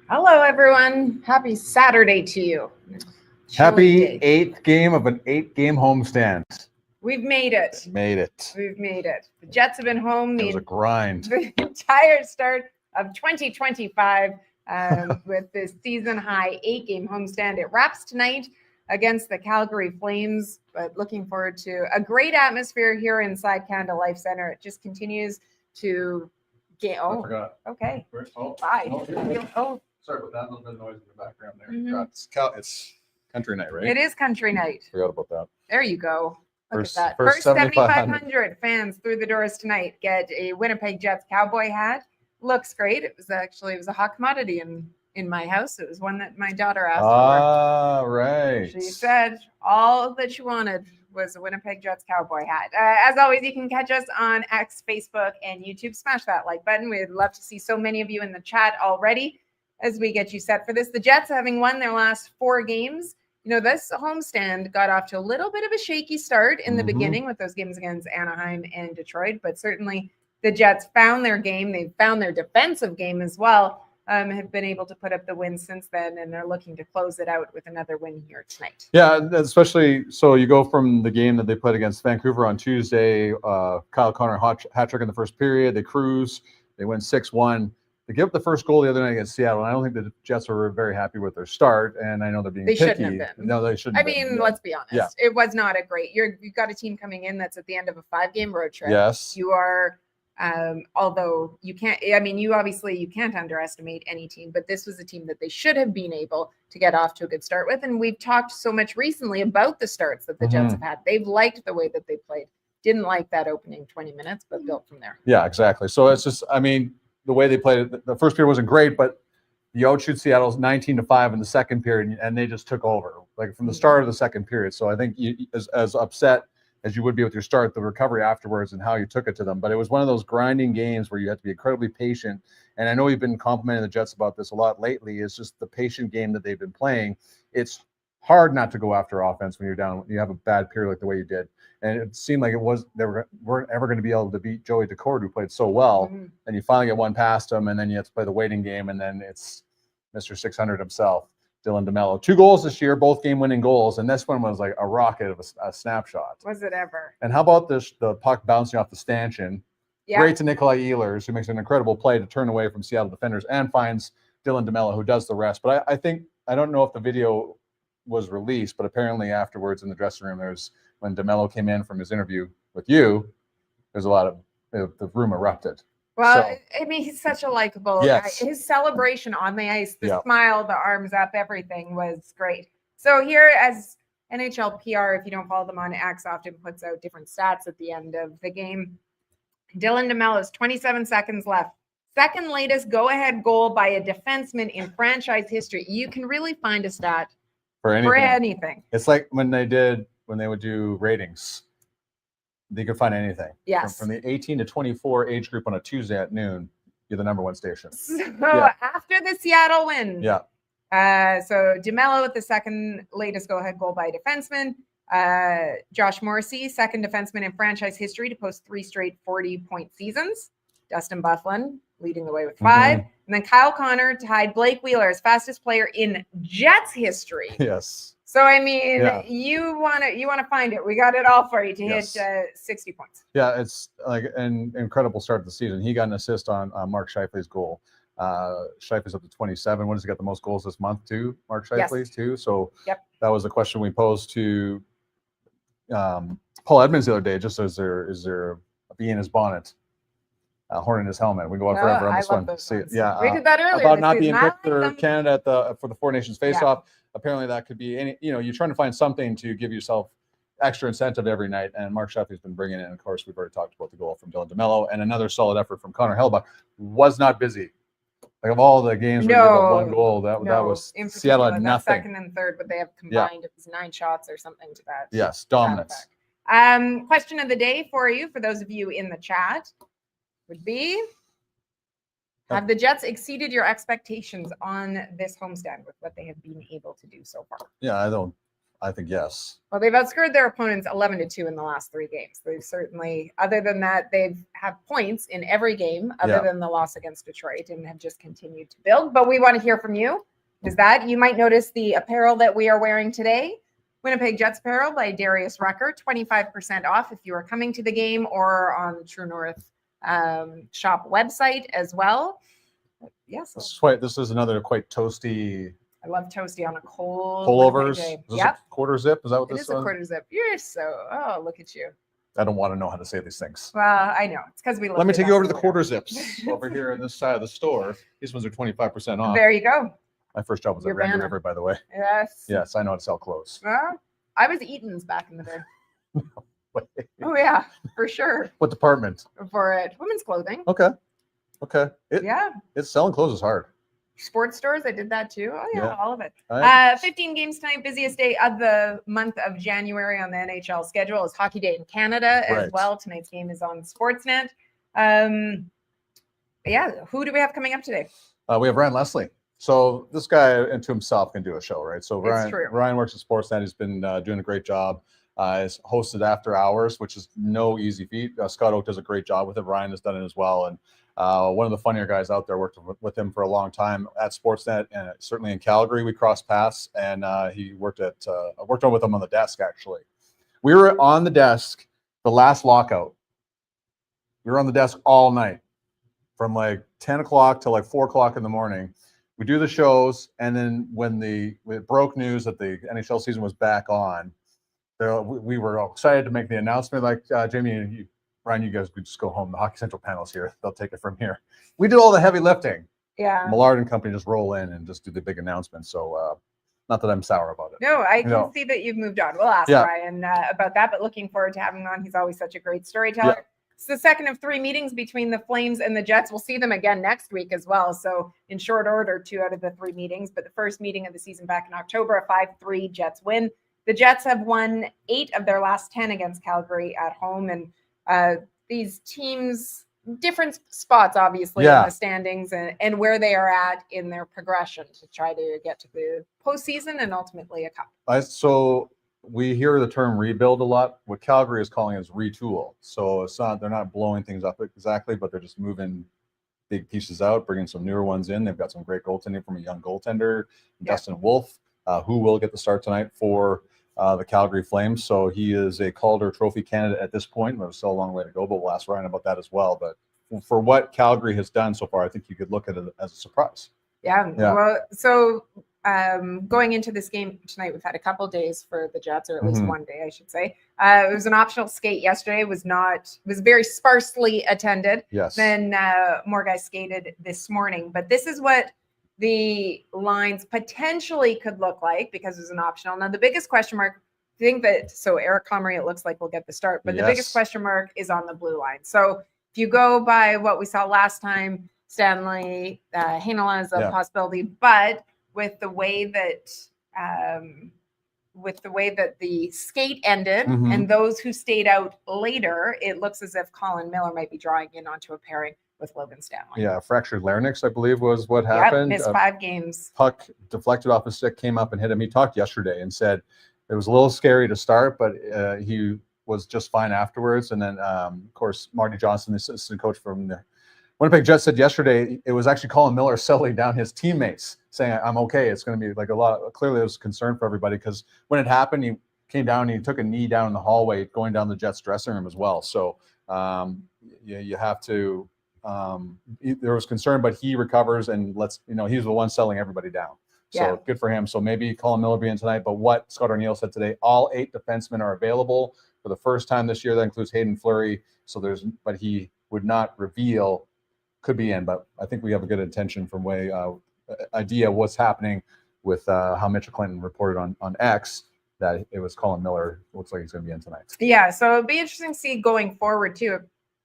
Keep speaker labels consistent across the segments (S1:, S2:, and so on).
S1: Hello, everyone. Happy Saturday to you.
S2: Happy 8th game of an 8-game homestand.
S1: We've made it.
S2: Made it.
S1: We've made it. The Jets have been home.
S2: It was a grind.
S1: The entire start of 2025 with this season high 8-game homestand. It wraps tonight against the Calgary Flames, but looking forward to a great atmosphere here inside Canada Life Center. It just continues to get.
S2: I forgot.
S1: Okay.
S2: Oh,
S1: Bye.
S2: Oh, sorry about that. A little bit of noise in the background there.
S1: Mm-hmm.
S2: It's country night, right?
S1: It is country night.
S2: Forgot about that.
S1: There you go. Look at that.
S2: First
S1: 7,500 fans through the doors tonight get a Winnipeg Jets cowboy hat. Looks great. It was a hot commodity in my house. It was one that my daughter asked for.
S2: Ah, right.
S1: She said all that she wanted was a Winnipeg Jets cowboy hat. As always, you can catch us on X, Facebook, and YouTube. Smash that like button. We'd love to see so many of you in the chat already as we get you set for this. The Jets, having won their last 4 games, this homestand got off to a little bit of a shaky start in the beginning with those games against Anaheim and Detroit, but certainly the Jets found their game. They've found their defensive game as well, have been able to put up the win since then, and they're looking to close it out with another win here tonight.
S2: Yeah, especially so you go from the game that they played against Vancouver on Tuesday, Kyle Connor hat trick in the first period, they cruise, they win 6-1. They give up the first goal the other night against Seattle, and I don't think the Jets were very happy with their start, and I know they're being picky.
S1: Shouldn't have been.
S2: No, they shouldn't have been.
S1: Let's be honest. Yeah. It was not a great – you've got a team coming in that's at the end of a 5-game road trip.
S2: Yes.
S1: You are although you can't – you can't underestimate any team, but this was a team that they should have been able to get off to a good start with, and we've talked so much recently about the starts that the Jets have had. They've liked the way that they played. Didn't like that opening 20 minutes, but built from there.
S2: Yeah, exactly. So it's just – the way they played it, the first period wasn't great, but you outshoot Seattle's 19-5 in the second period, and they just took over from the start of the second period. So I think as upset as you would be with your start, the recovery afterwards and how you took it to them. But it was one of those grinding games where you have to be incredibly patient. And I know you've been complimenting the Jets about this a lot lately. It's just the patient game that they've been playing. It's hard not to go after offense when you're down, when you have a bad period like the way you did. And it seemed like they weren't ever going to be able to beat Joey Decord, who played so well. And you finally get one past him, and then you have to play the waiting game, and then it's Mr. 600 himself, Dylan DeMello. 2 goals this year, both game-winning goals, and this one was like a rocket of a snapshot.
S1: Was it ever?
S2: And how about the puck bouncing off the stanchion? Yeah. Great to Nikolai Ehlers, who makes an incredible play to turn away from Seattle defenders and finds Dylan DeMello, who does the rest. But I don't know if the video was released, but apparently afterwards in the dressing room, when DeMello came in from his interview with you, there's a lot of the room erupted.
S1: Well, he's such a likable guy. His celebration on the ice, the smile, the arms up, everything was great. So here, as NHL PR, if you don't follow them on X, often puts out different stats at the end of the game. Dylan DeMello's 27 seconds left. Second latest go-ahead goal by a defenseman in franchise history. You can really find a stat for anything.
S2: It's like when they would do ratings. They could find anything.
S1: Yes.
S2: From the 18 to 24 age group on a Tuesday at noon, you're the number 1 station.
S1: So after the Seattle win.
S2: Yeah.
S1: So DeMello with the second latest go-ahead goal by a defenseman. Josh Morrissey, second defenseman in franchise history to post 3 straight 40-point seasons. Dustin Byfuglien leading the way with 5. And then Kyle Connor tied Blake Wheeler as fastest player in Jets history.
S2: Yes.
S1: So you want to find it. We got it all for you to hit 60 points.
S2: Yeah, it's like an incredible start to the season. He got an assist on Mark Scheifele's goal. Scheifele's up to 27. When does he get the most goals this month too? Mark Scheifele's too. So that was a question we posed to Paul Edmonds the other day. Just is there a bee in his bonnet? Horn in his helmet. We go on forever on this one.
S1: We did that earlier.
S2: About not being picked for Canada for the Four Nations face-off. Apparently, that could be any. You're trying to find something to give yourself extra incentive every night. And Mark Scheifele's been bringing in. Of course, we've already talked about the goal from Dylan DeMello and another solid effort from Connor Hellebuyck. Was not busy. Like of all the games where you give up 1 goal, that was Seattle had nothing.
S1: Second and third, but they have combined it was 9 shots or something to that.
S2: Yes, dominance.
S1: Question of the day for you, for those of you in the chat, would be: have the Jets exceeded your expectations on this homestand with what they have been able to do so far?
S2: Yeah, I don't I think yes.
S1: Well, they've outscored their opponents 11-2 in the last 3 games. They've certainly, other than that, they've have points in every game other than the loss against Detroit and have just continued to build. But we want to hear from you. Is that you might notice the apparel that we are wearing today, Winnipeg Jets apparel by Darius Rucker, 25% off if you are coming to the game or on the True North shop website as well. Yes,
S2: this is another quite toasty.
S1: I love toasty on a cold
S2: pullovers.
S1: day.
S2: Is this a quarter zip? Is that what
S1: It
S2: this
S1: is? A quarter zip. You're so, look at you.
S2: I don't want to know how to say these things.
S1: Well, I know. It's because we
S2: Let me take you over to the quarter zips over here on this side of the store. These ones are 25% off.
S1: There you go.
S2: My first job was at Randy River, by the way.
S1: Yes.
S2: Yes, I know how to sell clothes.
S1: Well, I was Eaton's back in the day. Oh, yeah, for sure.
S2: What department?
S1: For it. Women's clothing.
S2: Okay. It's selling clothes is hard.
S1: Sports stores, I did that too. Oh, yeah. All of it. 15 games tonight. Busiest day of the month of January on the NHL schedule is Hockey Day in Canada as well. Tonight's game is on Sportsnet. Who do we have coming up today?
S2: We have Ryan Leslie. So this guy into himself can do a show, right? So Ryan works at Sportsnet. He's been doing a great job. Is hosted After Hours, which is no easy feat. Scott Oak does a great job with it. Ryan has done it as well. And one of the funnier guys out there, worked with him for a long time at Sportsnet, and certainly in Calgary we crossed paths. And he worked on with him on the desk. Actually, we were on the desk the last lockout. We were on the desk all night, from like 10 o'clock till like 4 o'clock in the morning. We do the shows, and then when it broke news that the NHL season was back on, we were all excited to make the announcement. Like Jamie and Ryan, you guys could just go home. The Hockey Central panel's here; they'll take it from here. We did all the heavy lifting.
S1: Yeah,
S2: Millard and company just roll in and just do the big announcement. So, not that I'm sour about it.
S1: No, I can see that you've moved on. We'll ask Ryan about that, but looking forward to having him on. He's always such a great storyteller. Yeah. It's the second of 3 meetings between the Flames and the Jets. We'll see them again next week as well. So in short order, 2 out of the 3 meetings. But the first meeting of the season back in October, a 5-3 Jets win. The Jets have won 8 of their last 10 against Calgary at home. And these teams, different spots, obviously, in the standings and where they are at in their progression to try to get to the postseason and ultimately a cup.
S2: So we hear the term rebuild a lot. What Calgary is calling is retool. So they're not blowing things up exactly, but they're just moving big pieces out, bringing some newer ones in. They've got some great goaltending from a young goaltender, Dustin Wolf, who will get the start tonight for the Calgary Flames. So he is a Calder Trophy candidate at this point. There's still a long way to go, but we'll ask Ryan about that as well. But for what Calgary has done so far, I think you could look at it as a surprise. Yeah.
S1: Well, so going into this game tonight, we've had a couple days for the Jets, or at least one day, I should say. It was an optional skate yesterday. It was very sparsely attended.
S2: Yes.
S1: Then more guys skated this morning. But this is what the lines potentially could look like because it was an optional. Now, the biggest question mark, I think so Eric Comrie, it looks like will get the start, but the biggest question mark is on the blue line. So if you go by what we saw last time, Stanley Heinola is a possibility, but with the way that the skate ended and those who stayed out later, it looks as if Colin Miller might be drawing in onto a pairing with Logan Stanley.
S2: Yeah, fractured larynx, I believe, was what happened.
S1: Missed 5 games.
S2: Puck deflected off his stick, came up and hit him. He talked yesterday and said it was a little scary to start, but he was just fine afterwards. And then, of course, Marty Johnson, the assistant coach from the Winnipeg Jets, said yesterday it was actually Colin Miller settling down his teammates, saying, I'm okay. It's going to be like clearly it was a concern for everybody because when it happened, he came down and he took a knee down in the hallway going down the Jets dressing room as well. So you have to, there was concern, but he recovers and he's the one settling everybody down. So good for him. So maybe Colin Miller be in tonight. But what Scott O'Neill said today, all 8 defensemen are available for the first time this year. That includes Hayden Fleury. But he would not reveal, could be in. But I think we have a good intention from idea of what's happening with how Mitchell Clinton reported on X that it was Colin Miller. Looks like he's going to be in tonight.
S1: Yeah. So it'd be interesting to see going forward too.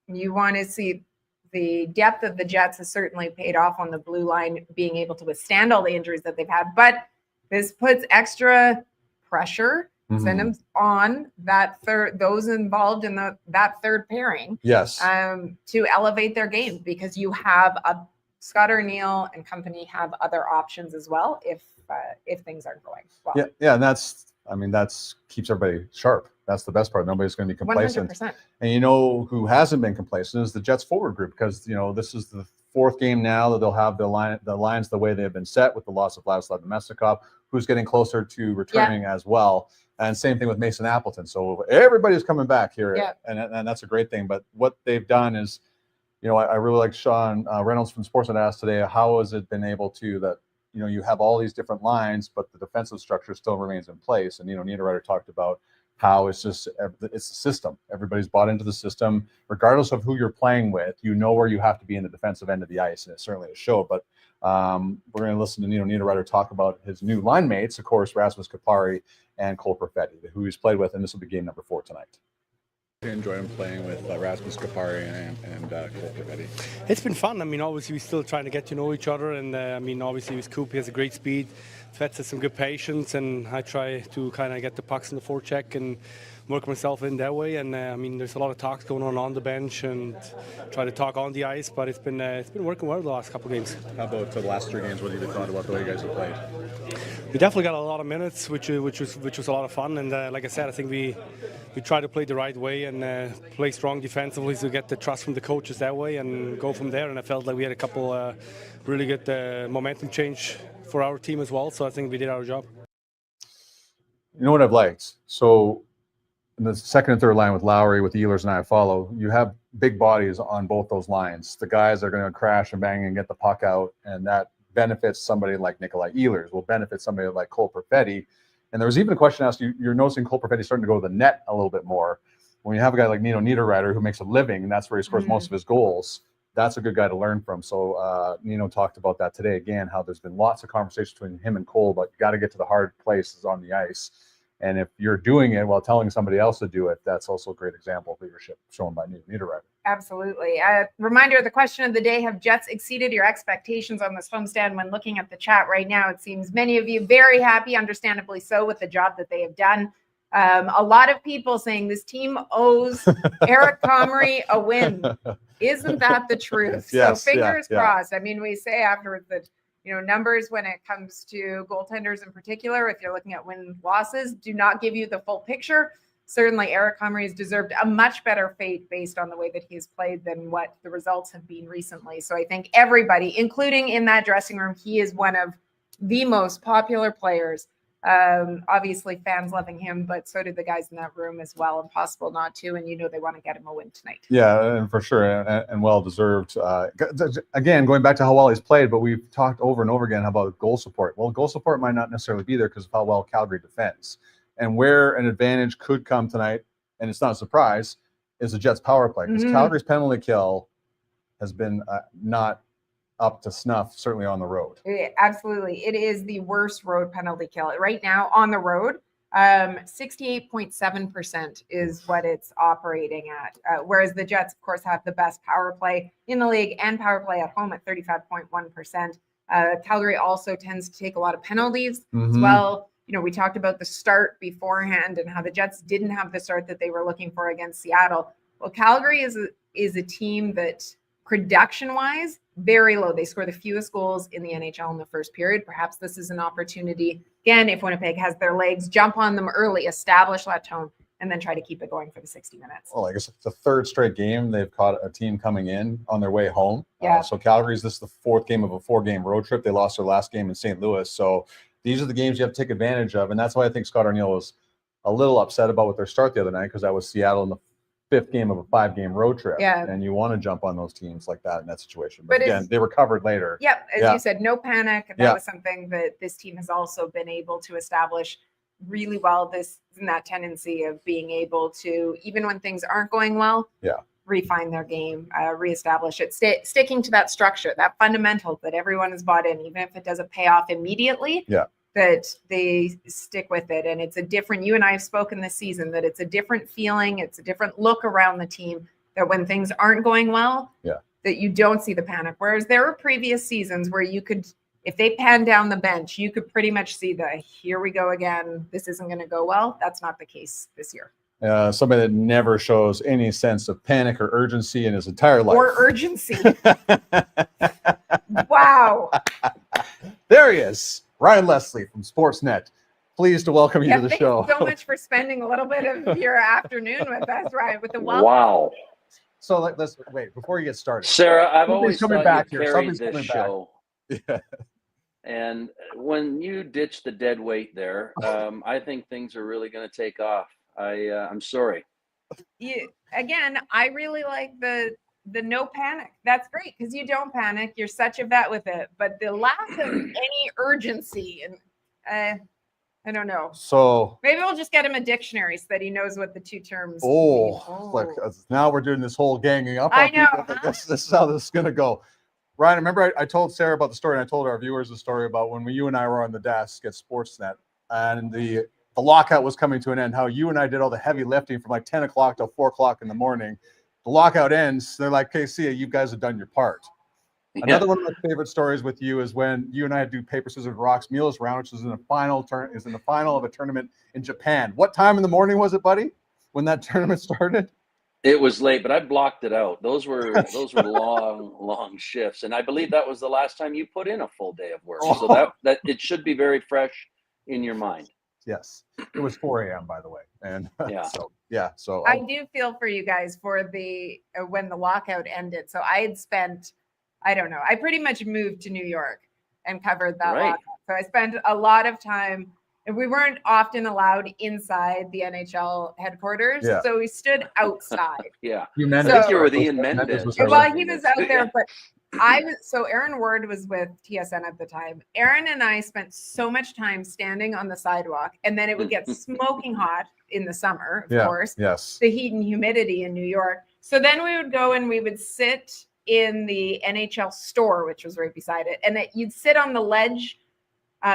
S1: You want to see the depth of the Jets has certainly paid off on the blue line, being able to withstand all the injuries that they've had. But this puts extra pressure on those involved in that third pairing.
S2: Yes.
S1: To elevate their game because you have Scott O'Neill and company have other options as well if things aren't going well.
S2: Yeah, and that's I mean, that's keeps everybody sharp. That's the best part. Nobody's going to be complacent.
S1: 100%.
S2: And you know who hasn't been complacent is the Jets forward group, because you know this is the fourth game now that they'll have the lines the way they've been set with the loss of Vladislav Nemestikov, who's getting closer to returning as well. And same thing with Mason Appleton. So everybody's coming back here, and that's a great thing. But what they've done is, you know, I really like Sean Reynolds from Sportsnet asked today, how has it been able to that, you know, you have all these different lines, but the defensive structure still remains in place. And, you know, Niederreiter talked about how it's just, it's a system. Everybody's bought into the system, regardless of who you're playing with. You know where you have to be in the defensive end of the ice, and it's certainly a show. But we're going to listen to Niederreiter talk about his new line mates, of course, Rasmus Kupari and Cole Perfetti, who he's played with, and this will be game number 4 tonight. I enjoy him playing with Rasmus Kupari and Cole Perfetti.
S3: It's been fun. I mean, obviously, we're still trying to get to know each other. And I mean, obviously, with Coop, he has a great speed. Fetz has some good patience. And I try to kind of get the pucks in the forecheck and work myself in that way. And I mean, there's a lot of talks going on the bench and try to talk on the ice. But it's been working well the last couple of games.
S2: How about the last 3 games? What have you thought about the way you guys have played?
S3: We definitely got a lot of minutes, which was a lot of fun. And like I said, I think we try to play the right way and play strong defensively to get the trust from the coaches that way and go from there. And I felt like we had a couple really good momentum change for our team as well. So I think we did our job.
S2: You know what I've liked? So in the second and third line with Lowry, with Ehlers and Iafallo, you have big bodies on both those lines. The guys that are going to crash and bang and get the puck out, and that benefits somebody like Nikolai Ehlers, will benefit somebody like Cole Perfetti. And there was even a question asked, you're noticing Cole Perfetti starting to go to the net a little bit more. When you have a guy like Nino Niederreiter who makes a living, and that's where he scores most of his goals, that's a good guy to learn from. So Nino talked about that today again, how there's been lots of conversation between him and Cole, but you got to get to the hard places on the ice. And if you're doing it while telling somebody else to do it, that's also a great example of leadership shown by Niederreiter.
S1: Absolutely. Reminder, the question of the day: have Jets exceeded your expectations on this homestand? When looking at the chat right now, it seems many of you very happy, understandably so, with the job that they have done. A lot of people saying this team owes Eric Comrie a win. Isn't that the truth?
S2: Yes,
S1: so fingers crossed. I mean, we say afterwards that, you know, numbers when it comes to goaltenders in particular, if you're looking at win losses, do not give you the full picture. Certainly, Eric Comrie has deserved a much better fate based on the way that he's played than what the results have been recently. So I think everybody, including in that dressing room, he is one of the most popular players. Obviously, fans loving him, but so did the guys in that room as well. Impossible not to, and you know they want to get him a win tonight.
S2: Yeah, and for sure, and well deserved. Again, going back to how well he's played, but we've talked over and over again about goal support. Well, goal support might not necessarily be there because of how well Calgary defends. And where an advantage could come tonight, and it's not a surprise, is the Jets' power play. Because Calgary's penalty kill has been not up to snuff, certainly on the road.
S1: Absolutely. It is the worst road penalty kill. Right now on the road, 68.7% is what it's operating at. Whereas the Jets, of course, have the best power play in the league and power play at home at 35.1%. Calgary also tends to take a lot of penalties as well. You know, we talked about the start beforehand and how the Jets didn't have the start that they were looking for against Seattle. Well, Calgary is a team that production-wise, very low. They score the fewest goals in the NHL in the first period. Perhaps this is an opportunity, again, if Winnipeg has their legs, jump on them early, establish that tone, and then try to keep it going for the 60 minutes.
S2: Well, I guess it's the third straight game they've caught a team coming in on their way home.
S1: Yeah.
S2: So Calgary's, this is the 4th game of a 4-game road trip. They lost their last game in St. Louis. So these are the games you have to take advantage of. And that's why I think Scott Arniel was a little upset about with their start the other night, because that was Seattle in the 5th game of a 5-game road trip.
S1: Yeah.
S2: And you want to jump on those teams like that in that situation. But again, they recovered later.
S1: Yep. As you said, no panic. That was something that this team has also been able to establish really well. That tendency of being able to, even when things aren't going well, refine their game, reestablish it, sticking to that structure, that fundamental that everyone has bought in, even if it doesn't pay off immediately. That they stick with it. And it's a different, you and I have spoken this season, that it's a different feeling. It's a different look around the team, that when things aren't going well, that you don't see the panic. Whereas there were previous seasons where you could, if they pan down the bench, you could pretty much see here we go again. This isn't going to go well. That's not the case this year.
S2: Somebody that never shows any sense of panic or urgency in his entire life.
S1: Or urgency. Wow.
S2: There he is. Ryan Leslie from Sportsnet. pleased to welcome you to the
S1: thanks
S2: show.
S1: so much for spending a little bit of your afternoon with us, Ryan, with the welcome.
S4: Wow.
S2: So let's wait before you get started.
S4: Sarah, I've
S2: Somebody's
S4: always
S2: coming
S4: thought
S2: back
S4: you
S2: here.
S4: carried
S2: Somebody's
S4: this
S2: coming back.
S4: show.
S2: Yeah.
S4: And when you ditch the dead weight there, I think things are really going to take off. I'm sorry.
S1: Again, I really like the no panic. That's great because you don't panic. You're such a vet with it. But the lack of any urgency and I don't know.
S2: So
S1: maybe we'll just get him a dictionary so that he knows what the two terms mean.
S2: look, now we're doing this whole ganging up.
S1: I
S2: on
S1: know,
S2: people. This is how this is going to go. Ryan, remember I told Sarah about the story, and I told our viewers the story about when you and I were on the desk at Sportsnet, and the lockout was coming to an end, how you and I did all the heavy lifting from like 10 o'clock till 4 o'clock in the morning. The lockout ends. They're like, okay, see ya, you guys have done your part.
S4: Yeah.
S2: Another one of my favorite stories with you is when you and I do paper, scissors, rocks, meatless round, which is in the final of a tournament in Japan. What time in the morning was it, buddy, when that tournament started?
S4: It was late, but I blocked it out. Those were long shifts, and I believe that was the last time you put in a full day of work. So that it should be very fresh in your mind.
S2: Yes, it was 4 a.m. by the way, and
S4: yeah.
S2: So
S1: I do feel for you guys for the when the lockout ended. So I had spent, I don't know, I pretty much moved to New York and covered that
S4: Right.
S1: lockout. So I spent a lot of time. And we weren't often allowed inside the NHL headquarters,
S2: Yeah.
S1: so we stood outside.
S4: Yeah.
S2: I
S4: think you were with Ian Mendez.
S1: Well, he was out there, but so Aaron Ward was with TSN at the time. Aaron and I spent so much time standing on the sidewalk, and then it would get smoking hot in the summer, of course.
S2: Yes.
S1: The heat and humidity in New York. So then we would go and we would sit in the NHL store, which was right beside it, and that you'd sit on the ledge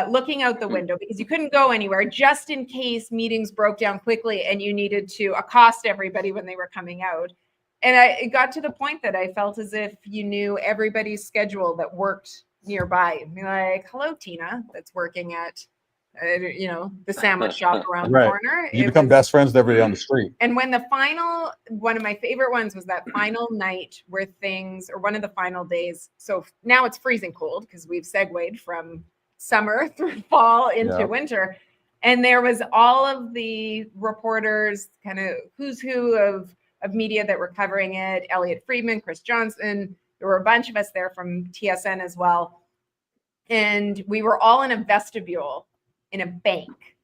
S1: looking out the window because you couldn't go anywhere just in case meetings broke down quickly and you needed to accost everybody when they were coming out. And it got to the point that I felt as if you knew everybody's schedule that worked nearby. I'd be like, hello, Tina, that's working at, the sandwich shop around the corner.
S2: You become best friends with everybody on the street.
S1: And when one of my favorite ones was that final night where one of the final days. So now it's freezing cold because we've segued from summer through fall into winter. And there was all of the reporters, kind of who's who of media that were covering it. Elliot Friedman, Chris Johnson. There were a bunch of us there from TSN as well. And we were all in a vestibule in a bank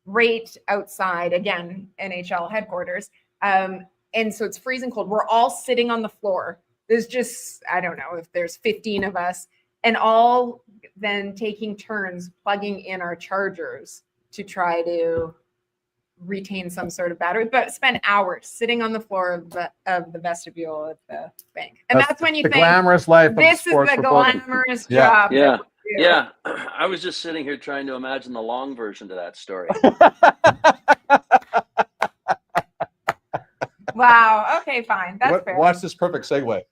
S1: right outside, again, NHL headquarters. And so it's freezing cold. We're all sitting on the floor. There's just, I don't know if there's 15 of us, and all then taking turns plugging in our chargers to try to retain some sort of battery, but spend hours sitting on the floor of the vestibule of the bank. And that's when you think,
S2: glamorous life.
S1: This is the glamorous job.
S4: Yeah. I was just sitting here trying to imagine the long version to that story.
S1: Wow. Okay, fine. That's fair.
S2: Watch this perfect segue.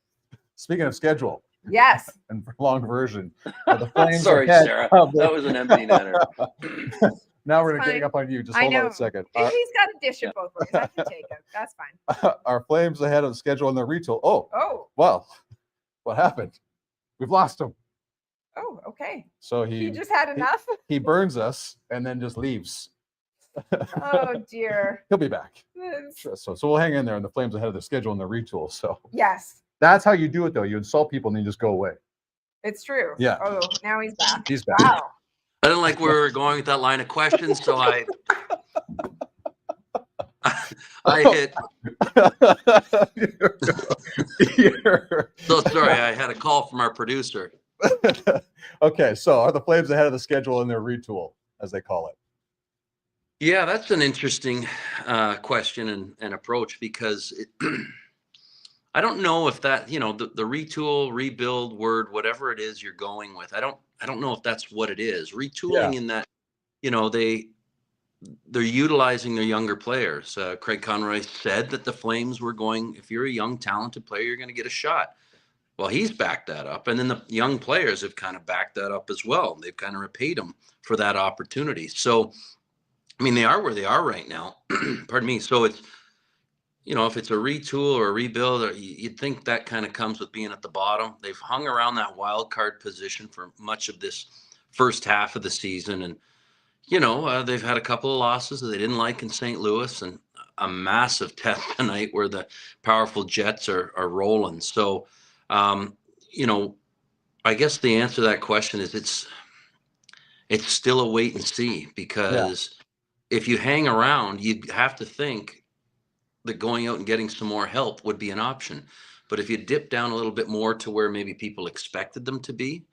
S2: Speaking of schedule.
S1: Yes.
S2: And long version. The Flames
S4: Sorry, Sarah. That was an empty netter.
S2: Now we're going to gang up on you. Just hold on a second.
S1: He's got to dish it both ways. I can take it. That's fine.
S2: Our Flames ahead of the schedule in the retool.
S1: Oh.
S2: Well, what happened? We've lost him.
S1: Oh, okay.
S2: So
S1: he just had enough?
S2: He burns and then just leaves.
S1: Oh, dear.
S2: He'll be back. So we'll hang in there, and the Flames ahead of the schedule in the retool. So
S1: yes.
S2: That's how you do it, though. You insult people and then you just go away.
S1: It's true.
S2: Yeah.
S1: Oh, now he's back.
S2: He's back.
S1: Wow.
S5: I didn't like where we were going with that line of questions, so I hit. So sorry, I had a call from our producer.
S2: Okay, so are the Flames ahead of the schedule in their retool, as they call it?
S5: Yeah, that's an interesting question and approach, because I don't know if that, the retool, rebuild word, whatever it is you're going with, I don't know if that's what it is. Retooling in that, they're utilizing their younger players. Craig Conroy said that the Flames were going, if you're a young, talented player, you're going to get a shot. Well, he's backed that up. And then the young players have kind of backed that up as well. They've kind of repaid him for that opportunity. So, I mean, they are where they are right now. Pardon me. So it's, if it's a retool or a rebuild, or you'd think that kind of comes with being at the bottom. They've hung around that wild card position for much of this first half of the season. And, they've had a couple of losses that they didn't like in St. Louis, and a massive test tonight where the powerful Jets are rolling. So, um, you know, I guess the answer to that question is it's still a wait and see,
S2: Yeah.
S5: because if you hang around, you'd have to think that going out and getting some more help would be an option. But if you dip down a little bit more to where maybe people expected them to be,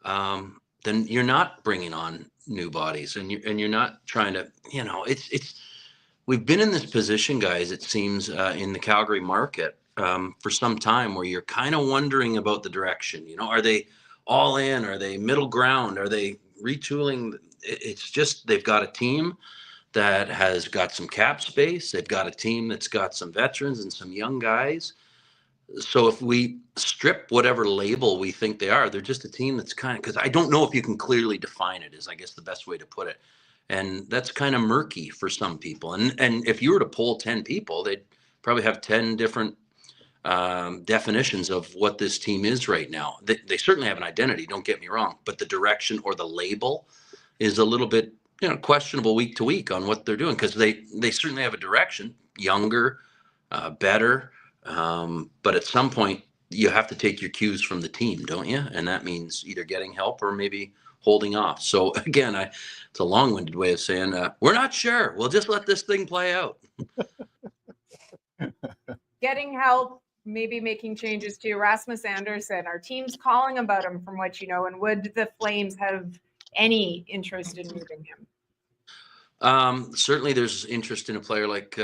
S5: then you're not bringing on new bodies, and you're not trying to, it's we've been in this position, guys. It seems in the Calgary market for some time, where you're kind of wondering about the direction. Are they all in? Are they middle ground? Are they retooling? It's just they've got a team that has got some cap space. They've got a team that's got some veterans and some young guys. So if we strip whatever label we think they are, they're just a team that's kind of, because I don't know if you can clearly define it, is I guess the best way to put it. And that's kind of murky for some people. And if you were to poll 10 people, they'd probably have 10 different definitions of what this team is right now. They certainly have an identity, don't get me wrong, but the direction or the label is a little bit, questionable week to week on what they're doing, because they certainly have a direction, younger, better. But at some point, you have to take your cues from the team, don't you? And that means either getting help or maybe holding off. So again, it's a long-winded way of saying we're not sure. We'll just let this thing play out.
S1: Getting help, maybe making changes to Rasmus Anderson. Our team's calling about him, from what you know. And would the Flames have any interest in moving him?
S5: Certainly, there's interest in a player like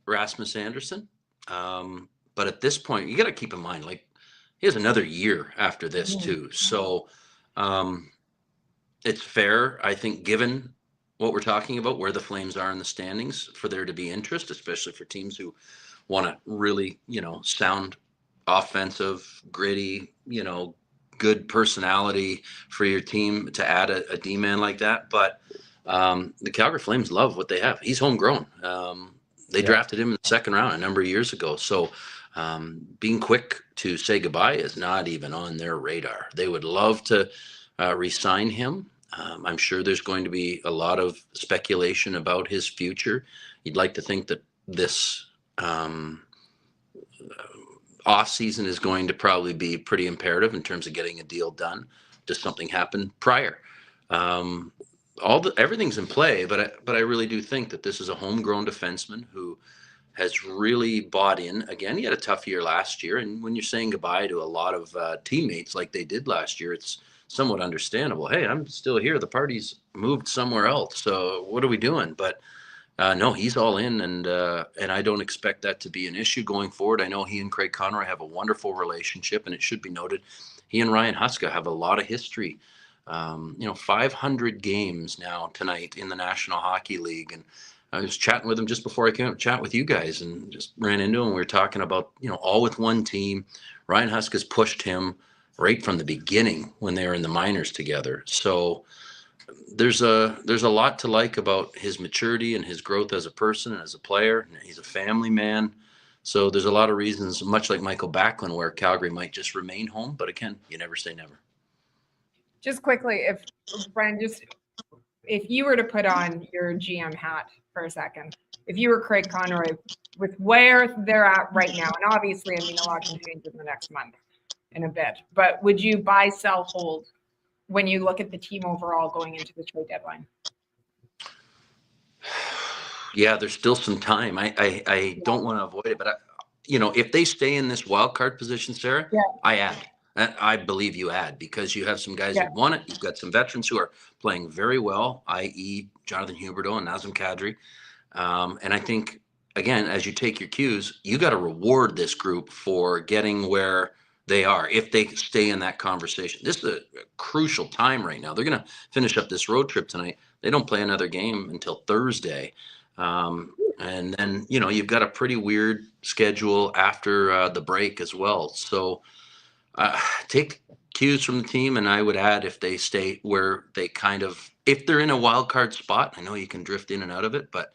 S5: Rasmus Anderson. But at this point, you got to keep in mind, like, he has another year after this too. So it's fair, I think, given what we're talking about, where the Flames are in the standings, for there to be interest, especially for teams who want to really, sound offensive, gritty, good personality for your team, to add a D-man like that. But the Calgary Flames love what they have. He's homegrown. They drafted him in the second round a number of years ago. So being quick to say goodbye is not even on their radar. They would love to re-sign him. I'm sure there's going to be a lot of speculation about his future. You'd like to think that this off season is going to probably be pretty imperative in terms of getting a deal done. Does something happen prior? Everything's in play, but I really do think that this is a homegrown defenseman who has really bought in. Again, he had a tough year last year, and when you're saying goodbye to a lot of teammates like they did last year, it's somewhat understandable. Hey, I'm still here. The party's moved somewhere else. So what are we doing? But no, he's all in, and I don't expect that to be an issue going forward. I know he and Craig Conroy have a wonderful relationship, and it should be noted, he and Ryan Huska have a lot of history. 500 games now tonight in the National Hockey League, and I was chatting with him just before I came up to chat with you guys, and just ran into him. We were talking about, all with one team. Ryan Huska's pushed him right from the beginning when they were in the minors together. So there's a lot to like about his maturity and his growth as a person and as a player. He's a family man. So there's a lot of reasons, much like Michael Backlund, where Calgary might just remain home. But again, you never say never.
S1: Just quickly, if you were to put on your GM hat for a second, if you were Craig Conroy, with where they're at right now, and obviously, a lot can change in the next month in a bit, but would you buy, sell, hold when you look at the team overall going into the trade deadline?
S5: Yeah, there's still some time. I don't want to avoid it, but if they stay in this wild card position, Sarah, I add. I believe you add, because you have some guys who won it. You've got some veterans who are playing very well, i.e. Jonathan Huberdeau and Nazem Kadri. And I think, again, as you take your cues, you got to reward this group for getting where they are if they stay in that conversation. This is a crucial time right now. They're going to finish up this road trip tonight. They don't play another game until Thursday. And then, you've got a pretty weird schedule after the break as well. So take cues from the team, and I would add, if they stay where they if they're in a wild card spot, I know you can drift in and out of it, but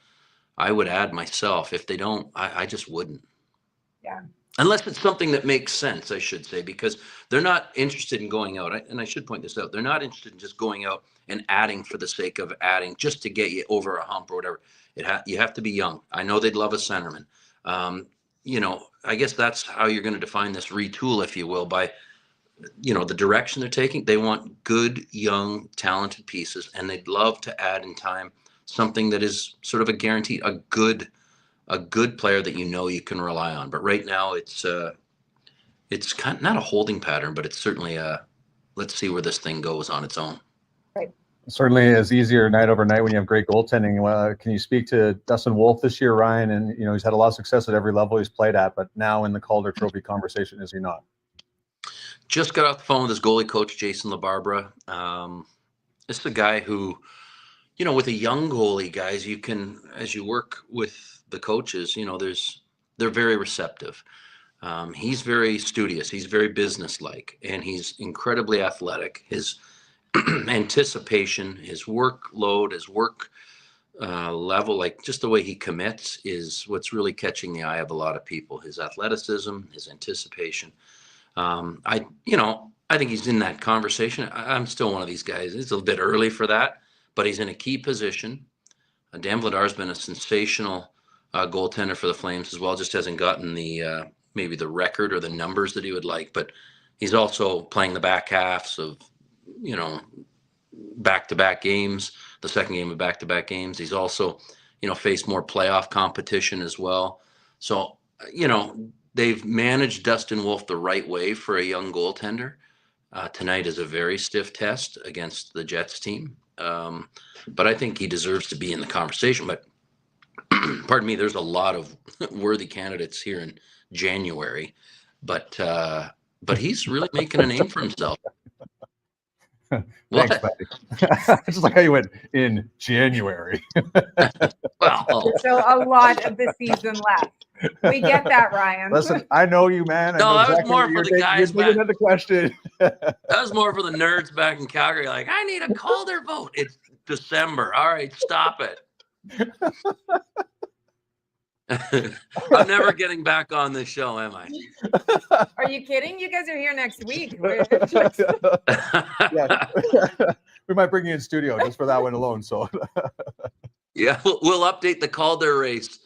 S5: I would add myself. If they don't, I just wouldn't.
S1: Yeah.
S5: Unless it's something that makes sense, I should say, because they're not interested in going out. And I should point this out. They're not interested in just going out and adding for the sake of adding, just to get you over a hump or whatever. You have to be young. I know they'd love a centerman. I guess that's how you're going to define this retool, if you will, by, the direction they're taking. They want good, young, talented pieces, and they'd love to add in time something that is sort of a guaranteed, a good player that you can rely on. But right now it's kind of not a holding pattern, but it's certainly let's see where this thing goes on its own.
S1: Right.
S2: Certainly is easier night over night when you have great goaltending. Can you speak to Dustin Wolf this year, Ryan? And he's had a lot of success at every level he's played at, but now in the Calder Trophy conversation, is he not?
S5: Just got off the phone with his goalie coach, Jason LaBarbera. This is a guy who, with a young goalie, guys, you can, as you work with the coaches, they're very receptive. He's very studious. He's very businesslike, and he's incredibly athletic. His anticipation, his workload, his work level, like just the way he commits, is what's really catching the eye of a lot of people. His athleticism, his anticipation. I think he's in that conversation. I'm still one of these guys. It's a bit early for that, but he's in a key position. Dan Vladar's been a sensational goaltender for the Flames as well. Just hasn't gotten the maybe the record or the numbers that he would like, but he's also playing the back halves of back-to-back games, the second game of back-to-back games. He's also faced more playoff competition as well. So they've managed Dustin Wolf the right way for a young goaltender. Tonight is a very stiff test against the Jets team. But I think he deserves to be in the conversation. But pardon me, there's a lot of worthy candidates here in January. But he's really making a name for himself.
S2: Thanks, buddy. Just like how you went in January.
S5: Well,
S1: There's still a lot of the season left. We get that, Ryan.
S2: Listen, I know you, man. I
S5: No,
S2: know
S5: that was
S2: exactly
S5: more
S2: what
S5: for
S2: you're
S5: the
S2: taking-
S5: guys
S2: you're taking the question.
S5: that was more for the nerds back in Calgary. Like, I need a Calder vote. It's December. All right, stop it. I'm never getting back on this show, am I?
S1: Are you kidding? You guys are here next week.
S2: Yeah. We might bring you in studio just for that one alone. So
S5: Yeah, we'll update the Calder race.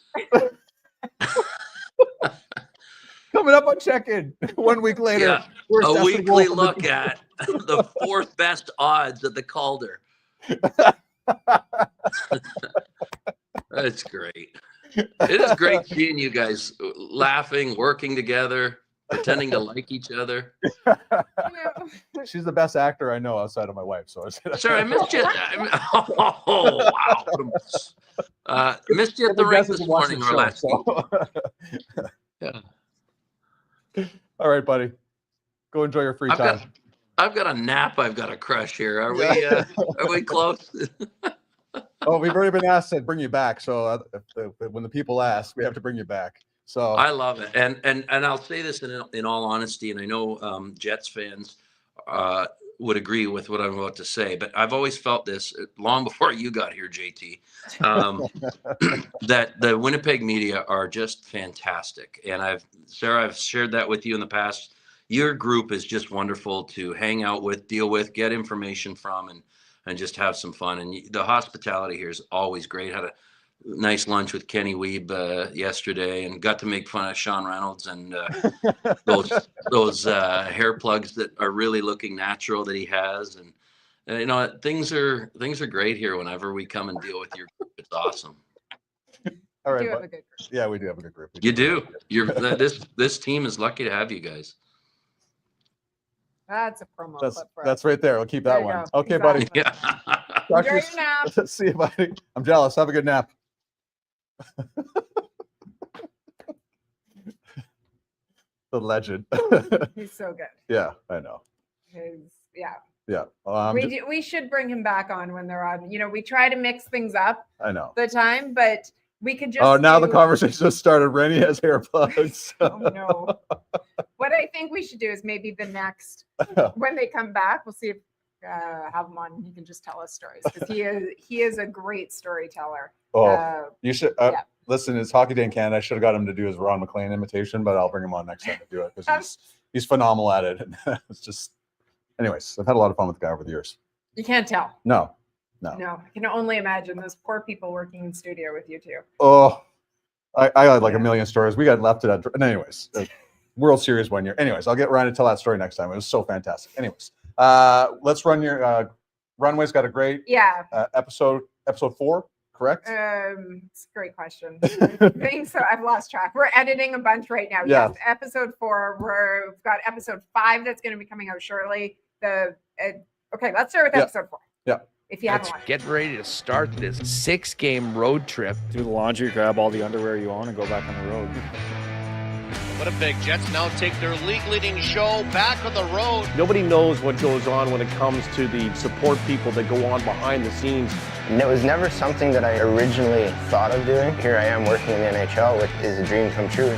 S2: coming up on check-in 1 week later.
S5: Yeah,
S2: where's
S5: a
S2: Dustin
S5: weekly
S2: Wolf?
S5: look at the fourth best odds at the Calder. That's great. It is great seeing you guys laughing, working together, pretending to like each other.
S2: She's the best actor I know outside of my wife. So
S5: Sir, I missed you. Oh, wow. Missed you at the rink this morning or last week. Yeah.
S2: All right, buddy. Go enjoy your free time.
S5: I've got a nap I've got to crush here. Are we close?
S2: Oh, we've already been asked to bring you back. So when the people ask, we have to bring you back. So
S5: I love it. And I'll say this in all honesty, and I know Jets fans would agree with what I'm about to say, but I've always felt this long before you got here, JT, that the Winnipeg media are just fantastic. And Sarah, I've shared that with you in the past. Your group is just wonderful to hang out with, deal with, get information from, and just have some fun. And the hospitality here is always great. Had a nice lunch with Kenny Weeb yesterday, and got to make fun of Sean Reynolds and those hair plugs that are really looking natural that he has. And things are great here whenever we come and deal with your group. It's awesome.
S2: all right,
S1: We do have a good group.
S2: yeah, we do have a good group.
S5: You do. This team is lucky to have you guys.
S1: That's a promo clip for us.
S2: That's right there. We'll keep that
S1: There you
S2: one.
S1: go.
S2: Okay,
S1: Exactly.
S2: buddy.
S5: Yeah.
S2: Talk to
S1: Enjoy
S2: you
S1: your nap.
S2: See you, buddy. I'm jealous. Have a good nap. The legend.
S1: He's so good.
S2: Yeah, I know.
S1: Yeah.
S2: Yeah.
S1: We should bring him back on when they're on. We try to mix things up
S2: I know.
S1: the time, but we could just.
S2: Oh, now the
S1: do-
S2: conversation just started. Rennie has hair plugs.
S1: Oh no. What I think we should do is maybe the next when they come back, we'll see if have him on. He can just tell us stories because he is a great storyteller.
S2: You should listen. It's Hockey Day in Canada. I should have got him to do his Ron McLean imitation, but I'll bring him on next time to do it because he's phenomenal at it. It's just, anyways, I've had a lot of fun with the guy over the years.
S1: You can't tell.
S2: No.
S1: I can only imagine those poor people working in studio with you two.
S2: Oh, I had like a million stories. We got left at that. Anyways, World Series one year. Anyways, I'll get Ryan to tell that story next time. It was so fantastic. Anyways, let's run your Runway's got a great episode 4, correct?
S1: It's a great question. I think so. I've lost track. We're editing a bunch right now.
S2: Yeah.
S1: Yes, episode 4. We've got episode 5 that's going to be coming out shortly. Okay, let's start with episode 4.
S2: Yeah.
S1: If you haven't watched.
S6: Get ready to start this 6-game road trip.
S7: Do the laundry, grab all the underwear you want, and go back on the road.
S8: Winnipeg Jets now take their league-leading show back on the road.
S9: Nobody knows what goes on when it comes to the support people that go on behind the scenes.
S10: And it was never something that I originally thought of doing. Here I am working in the NHL, which is a dream come true.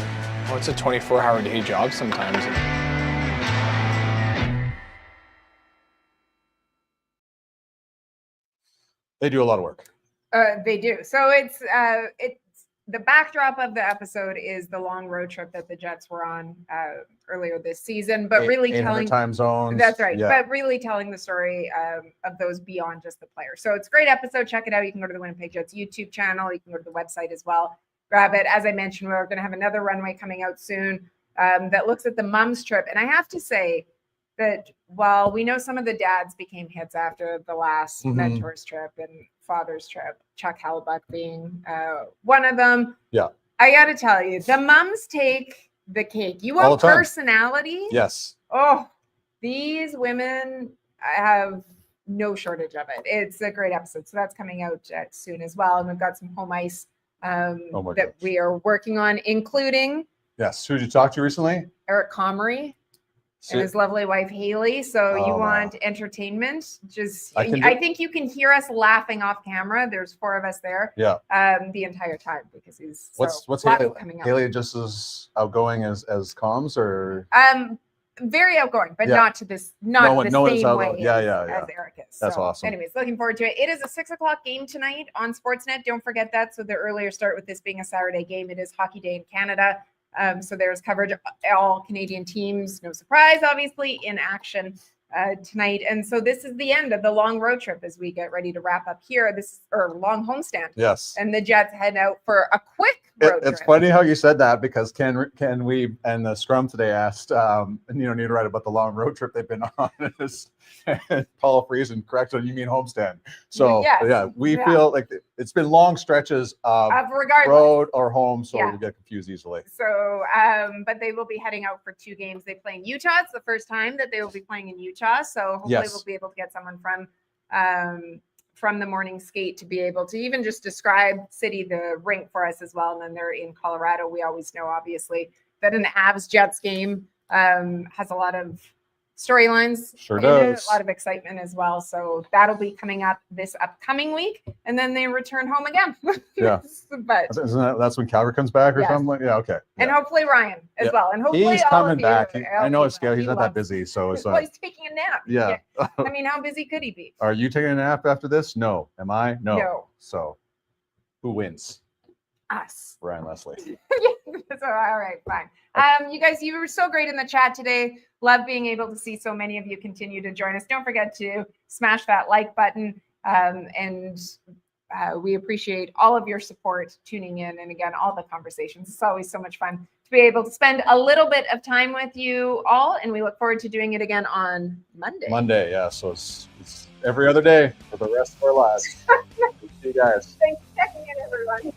S7: Well, it's a 24-hour day job sometimes.
S2: They do a lot of work.
S1: They do. So it's the backdrop of the episode is the long road trip that the Jets were on earlier this season, but really telling
S2: time zones.
S1: That's right.
S2: Yeah.
S1: But really telling the story of those beyond just the players. So it's a great episode. Check it out. You can go to the Winnipeg Jets YouTube channel. You can go to the website as well. Grab it. As I mentioned, we're going to have another Runway coming out soon that looks at the mom's trip. And I have to say that while we know some of the dads became hits after the last mentors trip and father's trip, Chuck Hellbuck being one of them.
S2: Yeah.
S1: I got to tell you, the moms take the cake. You want personality?
S2: Yes.
S1: Oh, these women have no shortage of it. It's a great episode. So that's coming out soon as well. And we've got some home ice that we are working on, including.
S2: Yes. Who did you talk to recently?
S1: Eric Comrie. And his lovely wife Haley. So you want entertainment? I think you can hear us laughing off camera. There's 4 of us there.
S2: Yeah.
S1: The entire time because he's
S2: what's Haley coming up. Haley just as outgoing as comms or
S1: very outgoing, but not to this the same way as Eric is.
S2: That's awesome.
S1: Anyways, looking forward to it. It is a 6:00 game tonight on Sportsnet. Don't forget that. So the earlier start with this being a Saturday game. It is Hockey Day in Canada. So there's coverage of all Canadian teams, no surprise, obviously, in action tonight. And so this is the end of the long road trip as we get ready to wrap up here. This or long homestand.
S2: Yes.
S1: And the Jets head out for a quick road trip.
S2: It's funny how you said that because Ken Weeb and the Scrum today asked, need to write about the long road trip they've been on. And Paul Friesen corrected, you mean homestand. So we feel like it's been long stretches of road or home, so we get confused easily.
S1: So, but they will be heading out for 2 games. They play in Utah. It's the first time that they will be playing in Utah. So hopefully we'll be able to get someone from the morning skate to be able to even just describe the rink for us as well. And then they're in Colorado. We always know, obviously, that an Avs Jets game has a lot of storylines.
S2: Sure does.
S1: A lot of excitement as well. So that'll be coming up this upcoming week. And then they return home again.
S2: Yeah.
S1: But
S2: that's when Calder comes back or something? Yeah, okay.
S1: And hopefully Ryan as well. And hopefully
S2: he's coming back. I know he's not that busy. So it's
S1: he's taking a nap.
S2: Yeah.
S1: I mean, how busy could he be?
S2: Are you taking a nap after this? No. Am I? No. So who wins?
S1: Us.
S2: Ryan Leslie.
S1: So all right, fine. You guys, you were so great in the chat today. Love being able to see so many of you continue to join us. Don't forget to smash that like button. And we appreciate all of your support tuning in. And again, all the conversations. It's always so much fun to be able to spend a little bit of time with you all. And we look forward to doing it again on Monday.
S2: Yeah. So it's every other day for the rest of our lives. See you guys.
S1: Thanks for checking in, everyone.